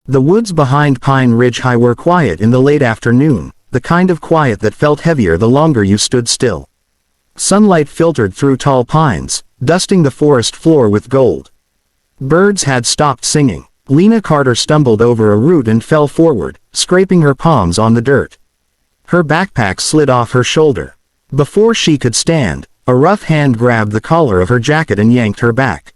The woods behind Pine Ridge High were quiet in the late afternoon, the kind of quiet that felt heavier the longer you stood still. Sunlight filtered through tall pines, dusting the forest floor with gold. Birds had stopped singing. Lena Carter stumbled over a root and fell forward, scraping her palms on the dirt. Her backpack slid off her shoulder. Before she could stand, a rough hand grabbed the collar of her jacket and yanked her back.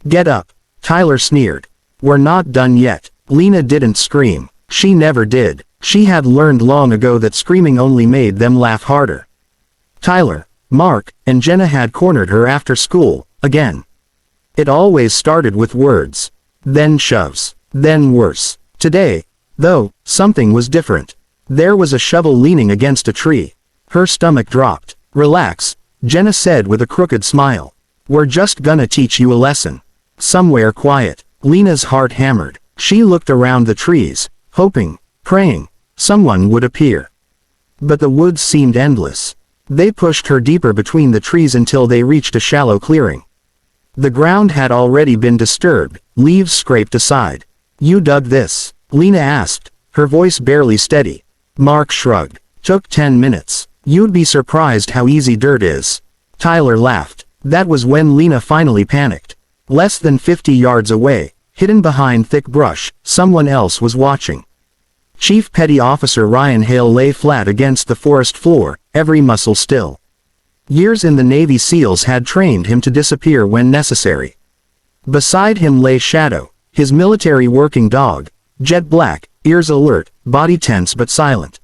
"Get up," Tyler sneered. "We're not done yet." Lena didn't scream. She never did. She had learned long ago that screaming only made them laugh harder. Tyler, Mark, and Jenna had cornered her after school, again. It always started with words. Then shoves. Then worse. Today, though, something was different. There was a shovel leaning against a tree. Her stomach dropped. "Relax," Jenna said with a crooked smile. "We're just gonna teach you a lesson. Somewhere quiet." Lena's heart hammered. She looked around the trees, hoping, praying, someone would appear. But the woods seemed endless. They pushed her deeper between the trees until they reached a shallow clearing. The ground had already been disturbed, leaves scraped aside. "You dug this?" Lena asked, her voice barely steady. Mark shrugged. "Took 10 minutes. You'd be surprised how easy dirt is." Tyler laughed. That was when Lena finally panicked. Less than 50 yards away, hidden behind thick brush, someone else was watching. Chief Petty Officer Ryan Hale lay flat against the forest floor, every muscle still. Years in the Navy SEALs had trained him to disappear when necessary. Beside him lay Shadow, his military working dog, jet black, ears alert, body tense but silent.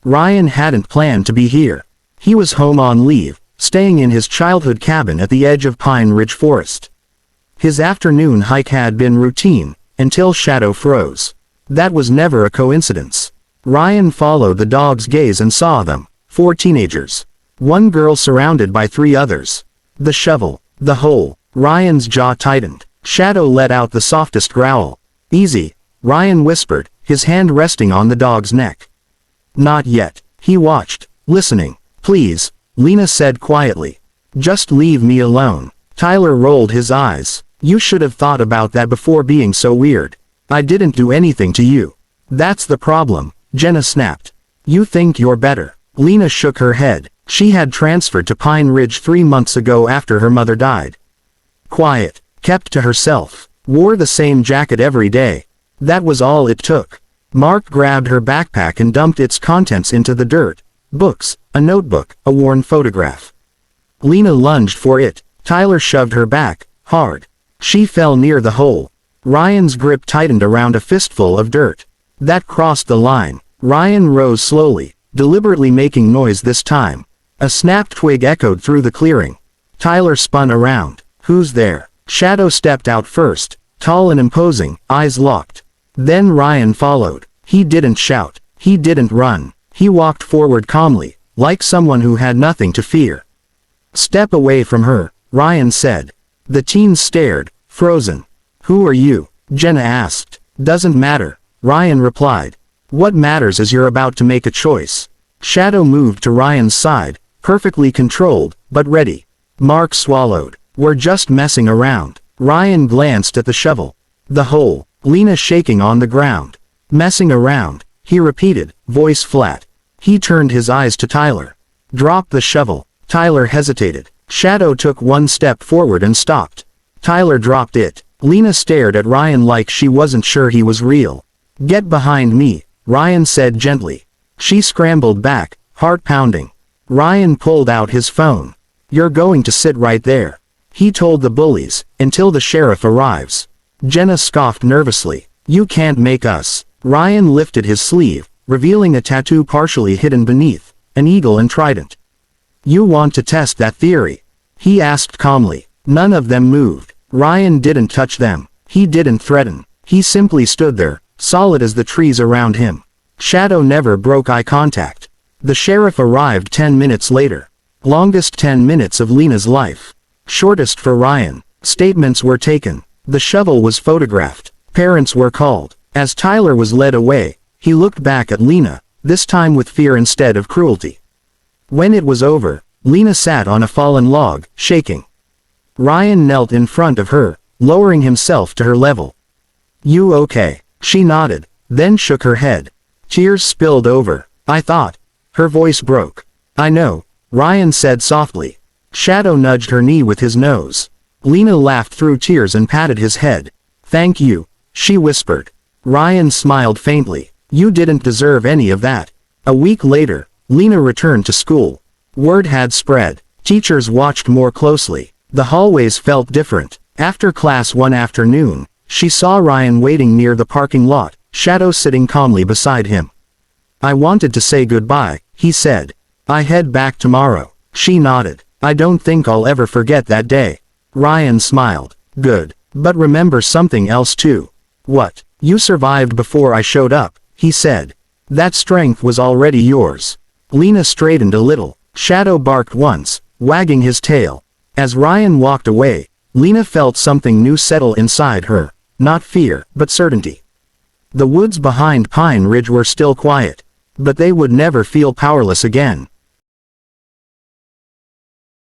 Ryan hadn't planned to be here. He was home on leave, staying in his childhood cabin at the edge of Pine Ridge Forest. His afternoon hike had been routine, until Shadow froze. That was never a coincidence. Ryan followed the dog's gaze and saw them, 4 teenagers. One girl surrounded by 3 others. The shovel, the hole. Ryan's jaw tightened. Shadow let out the softest growl. "Easy," Ryan whispered, his hand resting on the dog's neck. "Not yet." He watched, listening. "Please," Lena said quietly. "Just leave me alone." Tyler rolled his eyes. "You should have thought about that before being so weird. I didn't do anything to you." "That's the problem," Jenna snapped. "You think you're better." Lena shook her head. She had transferred to Pine Ridge 3 months ago after her mother died. Quiet, kept to herself, wore the same jacket every day. That was all it took. Mark grabbed her backpack and dumped its contents into the dirt. Books, a notebook, a worn photograph. Lena lunged for it. Tyler shoved her back, hard. She fell near the hole. Ryan's grip tightened around a fistful of dirt. That crossed the line. Ryan rose slowly, deliberately making noise this time. A snapped twig echoed through the clearing. Tyler spun around. "Who's there?" Shadow stepped out first, tall and imposing, eyes locked. Then Ryan followed. He didn't shout. He didn't run. He walked forward calmly, like someone who had nothing to fear. "Step away from her," Ryan said. The teens stared, frozen. "Who are you?" Jenna asked. "Doesn't matter," Ryan replied. "What matters is you're about to make a choice." Shadow moved to Ryan's side, perfectly controlled, but ready. Mark swallowed. "We're just messing around." Ryan glanced at the shovel. "The hole." Lena shaking on the ground. "Messing around," he repeated, voice flat. He turned his eyes to Tyler. "Drop the shovel." Tyler hesitated. Shadow took 1 step forward and stopped. Tyler dropped it. Lena stared at Ryan like she wasn't sure he was real. "Get behind me," Ryan said gently. She scrambled back, heart pounding. Ryan pulled out his phone. "You're going to sit right there," he told the bullies, "until the sheriff arrives." Jenna scoffed nervously. "You can't make us." Ryan lifted his sleeve, revealing a tattoo partially hidden beneath, an eagle and trident. "You want to test that theory?" he asked calmly. None of them moved. Ryan didn't touch them. He didn't threaten. He simply stood there, solid as the trees around him. Shadow never broke eye contact. The sheriff arrived 10 minutes later. Longest 10 minutes of Lena's life. Shortest for Ryan. Statements were taken. The shovel was photographed. Parents were called. As Tyler was led away, he looked back at Lena, this time with fear instead of cruelty. When it was over, Lena sat on a fallen log, shaking. Ryan knelt in front of her, lowering himself to her level. "You okay?" She nodded, then shook her head. Tears spilled over. I thought. Her voice broke. I know, Ryan said softly. Shadow nudged her knee with his nose. Lena laughed through tears and patted his head. Thank you, she whispered. Ryan smiled faintly. You didn't deserve any of that. A week later, Lena returned to school. Word had spread. Teachers watched more closely. The hallways felt different. After class one afternoon, she saw Ryan waiting near the parking lot, Shadow sitting calmly beside him. I wanted to say goodbye, he said. I head back tomorrow. She nodded. I don't think I'll ever forget that day. Ryan smiled. Good. But remember something else too. What? You survived before I showed up, he said. That strength was already yours. Lena straightened a little. Shadow barked once, wagging his tail. As Ryan walked away, Lena felt something new settle inside her. Not fear, but certainty. The woods behind Pine Ridge were still quiet. But they would never feel powerless again.